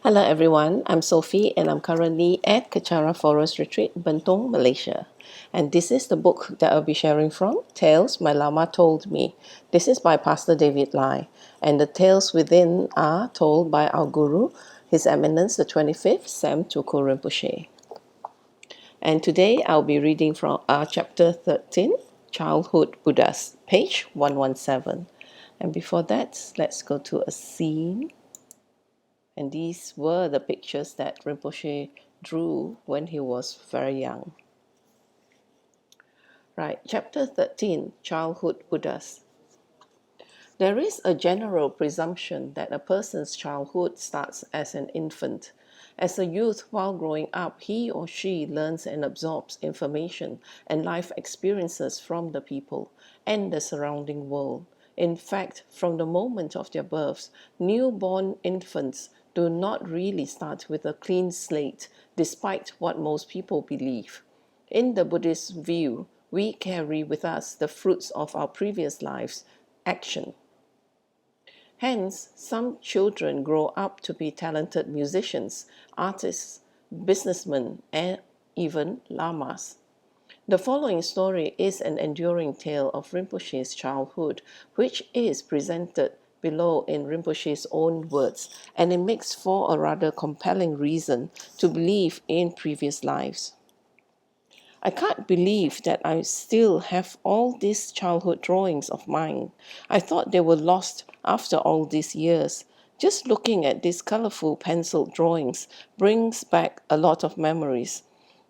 Hello everyone, I'm Sophie and I'm currently at Kechara Forest Retreat, Bentong, Malaysia. And this is the book that I'll be sharing from, Tales My Lama Told Me. This is by Pastor David Lai. And the tales within are told by our Guru, His Eminence the 25th Sam Tuku Rinpoche. And today I'll be reading from chapter 13, Childhood Buddhas, page 117. And before that, let's go to a scene. And these were the pictures that Rinpoche drew when he was very young. Right, chapter 13, Childhood Buddhas. There is a general presumption that a person's childhood starts as an infant. As a youth, while growing up, he or she learns and absorbs information and life experiences from the people and the surrounding world. In fact, from the moment of their births, newborn infants do not really start with a clean slate, despite what most people believe. In the Buddhist view, we carry with us the fruits of our previous lives' action. Hence, some children grow up to be talented musicians, artists, businessmen, and even lamas. The following story is an enduring tale of Rinpoche's childhood, which is presented below in Rinpoche's own words, and it makes for a rather compelling reason to believe in previous lives. I can't believe that I still have all these childhood drawings of mine. I thought they were lost after all these years. Just looking at these colorful pencil drawings brings back a lot of memories.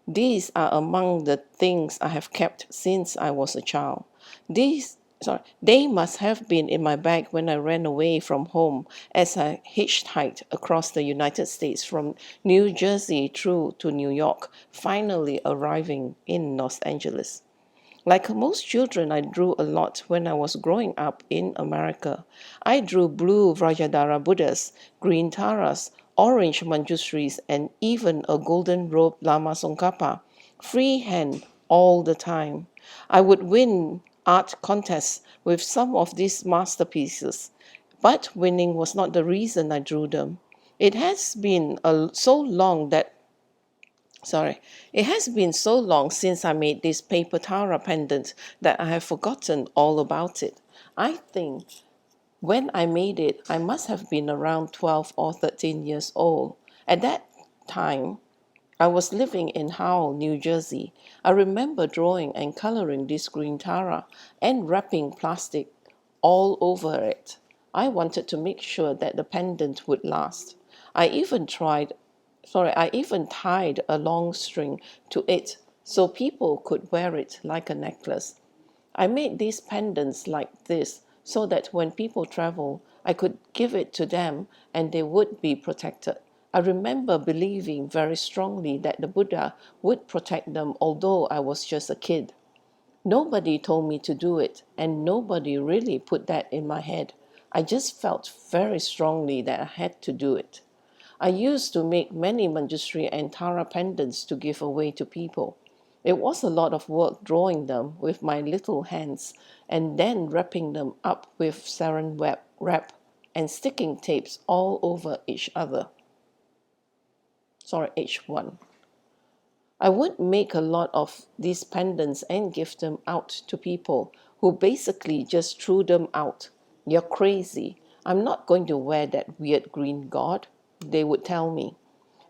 These are among the things I have kept since I was a child. They must have been in my bag when I ran away from home as I hitchhiked across the United States from New Jersey through to New York, finally arriving in Los Angeles. Like most children, I drew a lot when I was growing up in America. I drew blue Vrajadhara Buddhas, green Taras, orange Manjushris, and even a golden robed Lama Tsongkhapa, freehand all the time. I would win art contests with some of these masterpieces, but winning was not the reason I drew them. It has been so long that it has been so long since I made this paper Tara pendant that I have forgotten all about it. I think when I made it, I must have been around 12 or 13 years old. At that time, I was living in Howell, New Jersey. I remember drawing and coloring this green Tara and wrapping plastic all over it. I wanted to make sure that the pendant would last. I even tied a long string to it so people could wear it like a necklace. I made these pendants like this so that when people travel, I could give it to them and they would be protected. I remember believing very strongly that the Buddha would protect them, although I was just a kid. Nobody told me to do it, and nobody really put that in my head. I just felt very strongly that I had to do it. I used to make many Manjushri and Tara pendants to give away to people. It was a lot of work drawing them with my little hands and then wrapping them up with saran wrap and sticking tapes all over each one. I would make a lot of these pendants and give them out to people who basically just threw them out. You're crazy. I'm not going to wear that weird green god, they would tell me.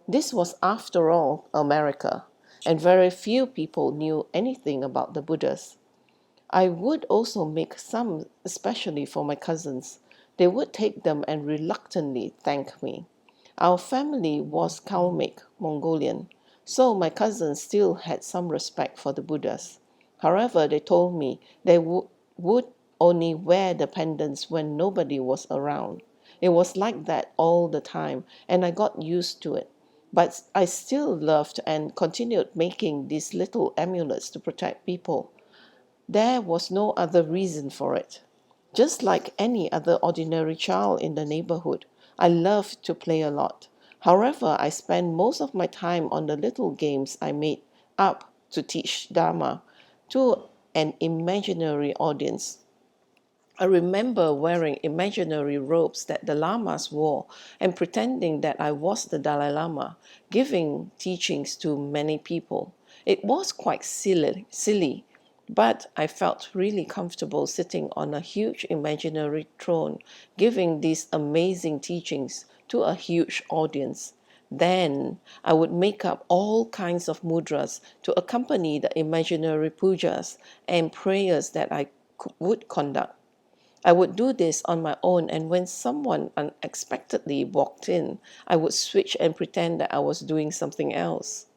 This was, after all, America, and very few people knew anything about the Buddhas. I would also make some, especially for my cousins. They would take them and reluctantly thank me. Our family was Kalmyk, Mongolian, so my cousins still had some respect for the Buddhas. However, they told me they would only wear the pendants when nobody was around. It was like that all the time, and I got used to it. But I still loved and continued making these little amulets to protect people. There was no other reason for it. Just like any other ordinary child in the neighborhood, I loved to play a lot. However, I spent most of my time on the little games I made up to teach Dharma to an imaginary audience. I remember wearing imaginary robes that the Lamas wore and pretending that I was the Dalai Lama, giving teachings to many people. It was quite silly, but I felt really comfortable sitting on a huge imaginary throne, giving these amazing teachings to a huge audience. Then I would make up all kinds of mudras to accompany the imaginary pujas and prayers that I would conduct. I would do this on my own, and when someone unexpectedly walked in, I would switch and pretend that I was doing something else.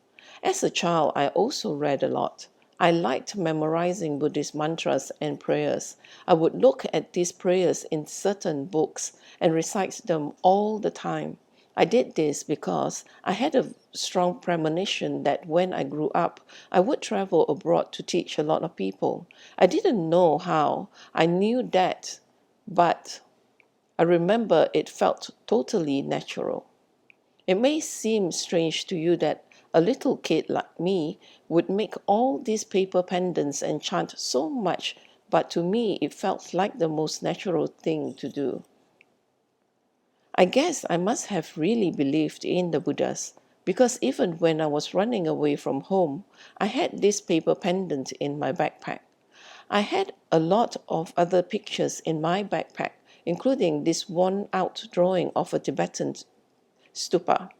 As a child, I also read a lot. I liked memorizing Buddhist mantras and prayers. I would look at these prayers in certain books and recite them all the time. I did this because I had a strong premonition that when I grew up, I would travel abroad to teach a lot of people. I didn't know how. I knew that, but I remember it felt totally natural. It may seem strange to you that a little kid like me would make all these paper pendants and chant so much, but to me it felt like the most natural thing to do. I guess I must have really believed in the Buddhas, because even when I was running away from home, I had this paper pendant in my backpack. I had a lot of other pictures in my backpack, including this worn out drawing of a Tibetan stupa.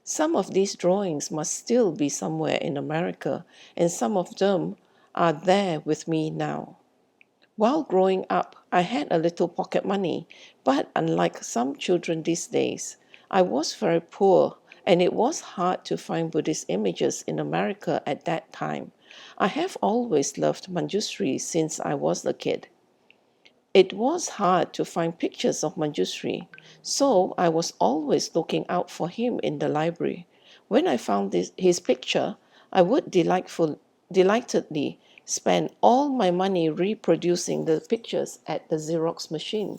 Some of these drawings must still be somewhere in America, and some of them are there with me now. While growing up, I had a little pocket money, but unlike some children these days, I was very poor and it was hard to find Buddhist images in America at that time. I have always loved Manjushri since I was a kid. It was hard to find pictures of Manjushri, so I was always looking out for him in the library. When I found his picture, I would delightedly spend all my money reproducing the pictures at the Xerox machine.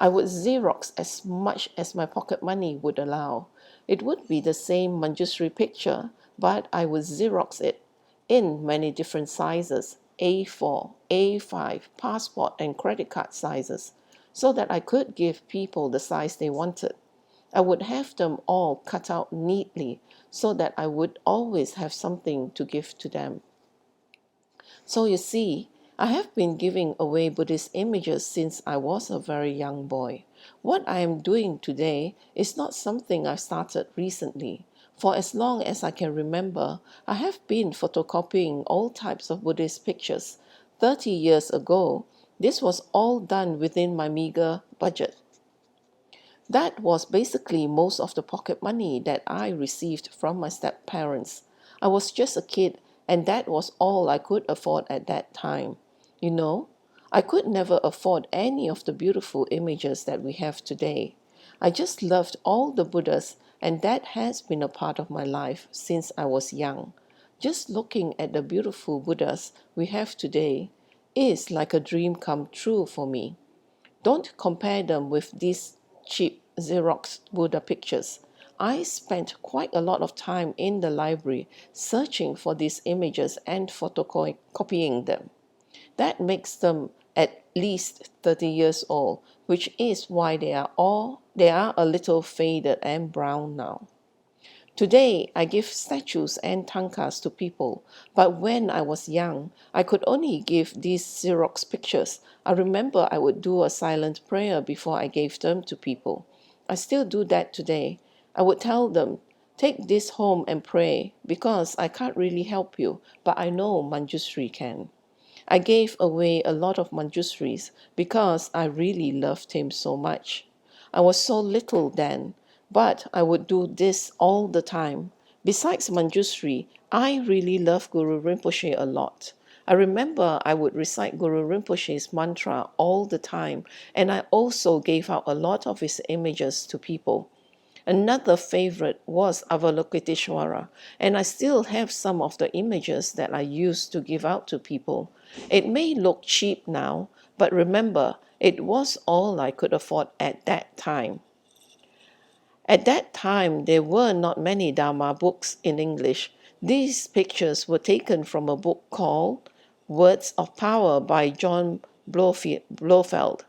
I would Xerox as much as my pocket money would allow. It would be the same Manjushri picture, but I would Xerox it in many different sizes, A4, A5, passport and credit card sizes, so that I could give people the size they wanted. I would have them all cut out neatly so that I would always have something to give to them. So you see, I have been giving away Buddhist images since I was a very young boy. What I am doing today is not something I started recently. For as long as I can remember, I have been photocopying all types of Buddhist pictures. 30 years ago, this was all done within my meager budget. That was basically most of the pocket money that I received from my step parents. I was just a kid, and that was all I could afford at that time. You know, I could never afford any of the beautiful images that we have today. I just loved all the Buddhas, and that has been a part of my life since I was young. Just looking at the beautiful Buddhas we have today is like a dream come true for me. Don't compare them with these cheap Xerox Buddha pictures. I spent quite a lot of time in the library searching for these images and photocopying them. That makes them at least 30 years old, which is why they are a little faded and brown now. Today, I give statues and tankas to people, but when I was young, I could only give these Xerox pictures. I remember I would do a silent prayer before I gave them to people. I still do that today. I would tell them, take this home and pray, because I can't really help you, but I know Manjushri can. I gave away a lot of Manjushris because I really loved him so much. I was so little then, but I would do this all the time. Besides Manjushri, I really love Guru Rinpoche a lot. I remember I would recite Guru Rinpoche's mantra all the time, and I also gave out a lot of his images to people. Another favorite was Avalokiteshvara, and I still have some of the images that I used to give out to people. It may look cheap now, but remember, it was all I could afford at that time. At that time, there were not many Dharma books in English. These pictures were taken from a book called Words of Power by John Blofeld.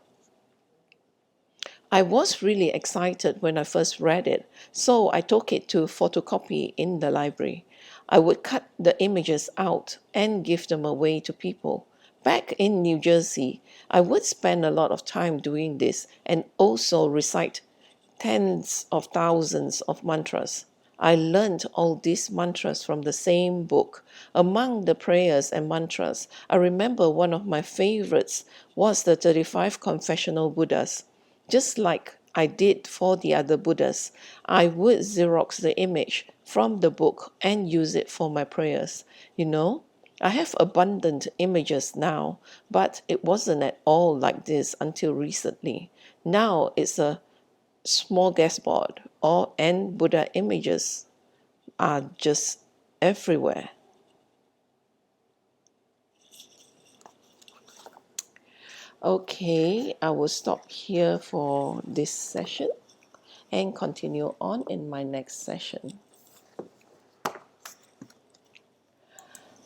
I was really excited when I first read it, so I took it to photocopy in the library. I would cut the images out and give them away to people. Back in New Jersey, I would spend a lot of time doing this and also recite tens of thousands of mantras. I learned all these mantras from the same book. Among the prayers and mantras, I remember one of my favorites was the 35 Confessional Buddhas. Just like I did for the other Buddhas, I would Xerox the image from the book and use it for my prayers. You know, I have abundant images now, but it wasn't at all like this until recently. Now it's a smorgasbord, and Buddha images are just everywhere. Okay, I will stop here for this session and continue on in my next session.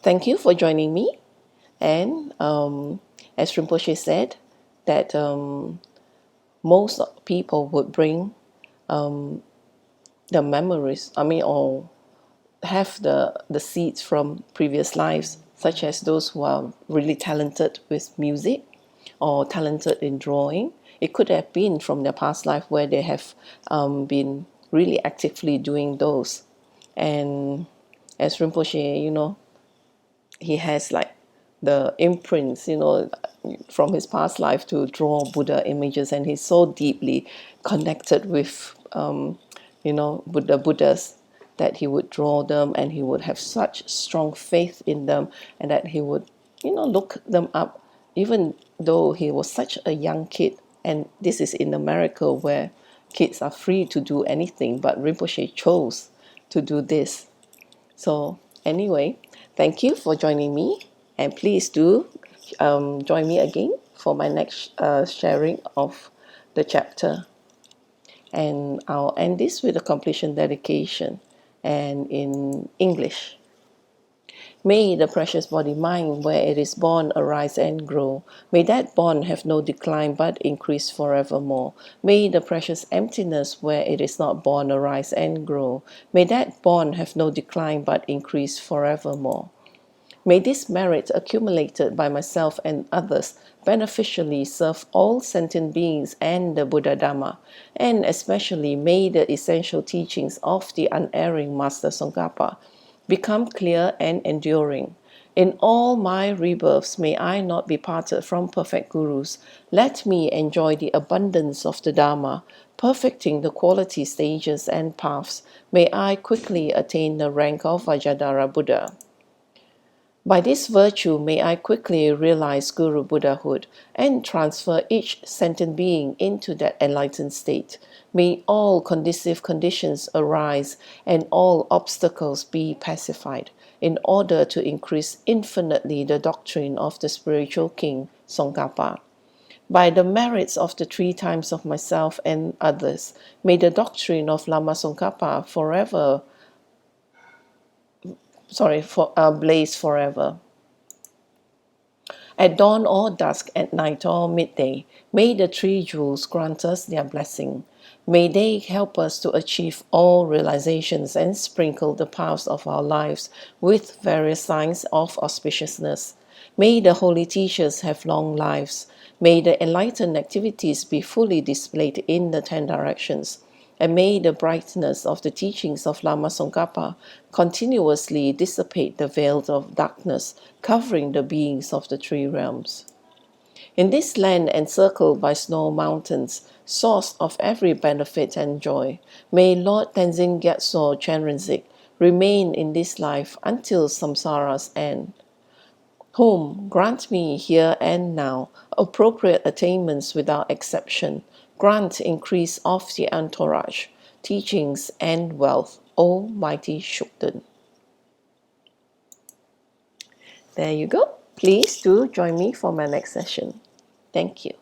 Thank you for joining me. And as Rinpoche said, that most people would bring the memories, or have the seeds from previous lives, such as those who are really talented with music or talented in drawing. It could have been from their past life where they have been really actively doing those. And as Rinpoche, he has like the imprints, from his past life to draw Buddha images, and he's so deeply connected with, Buddhas, that he would draw them and he would have such strong faith in them, and that he would, look them up, even though he was such a young kid. And this is in America where kids are free to do anything, but Rinpoche chose to do this. So anyway, thank you for joining me, and please do join me again for my next sharing of the chapter. And I'll end this with a completion dedication and in English. May the precious body mind where it is born arise and grow. May that bond have no decline but increase forevermore. May the precious emptiness where it is not born arise and grow. May that bond have no decline but increase forevermore. May this merit accumulated by myself and others beneficially serve all sentient beings and the Buddha Dhamma, and especially may the essential teachings of the unerring Master Tsongkhapa become clear and enduring. In all my rebirths, may I not be parted from perfect gurus. Let me enjoy the abundance of the Dharma, perfecting the quality stages and paths. May I quickly attain the rank of Vajradhara Buddha. By this virtue, may I quickly realize Guru Buddhahood and transfer each sentient being into that enlightened state. May all conducive conditions arise and all obstacles be pacified in order to increase infinitely the doctrine of the spiritual king, Tsongkhapa. By the merits of the 3 times of myself and others, may the doctrine of Lama Tsongkhapa blaze forever. At dawn or dusk, at night or midday, may the 3 jewels grant us their blessing. May they help us to achieve all realizations and sprinkle the paths of our lives with various signs of auspiciousness. May the holy teachers have long lives. May the enlightened activities be fully displayed in the 10 directions. And may the brightness of the teachings of Lama Tsongkhapa continuously dissipate the veils of darkness covering the beings of the 3 realms. In this land encircled by snow mountains, source of every benefit and joy, may Lord Tenzin Gyatso Chenrezig remain in this life until samsara's end. Whom grant me here and now appropriate attainments without exception. Grant increase of the entourage, teachings, and wealth, O mighty Shukden. There you go. Please do join me for my next session. Thank you.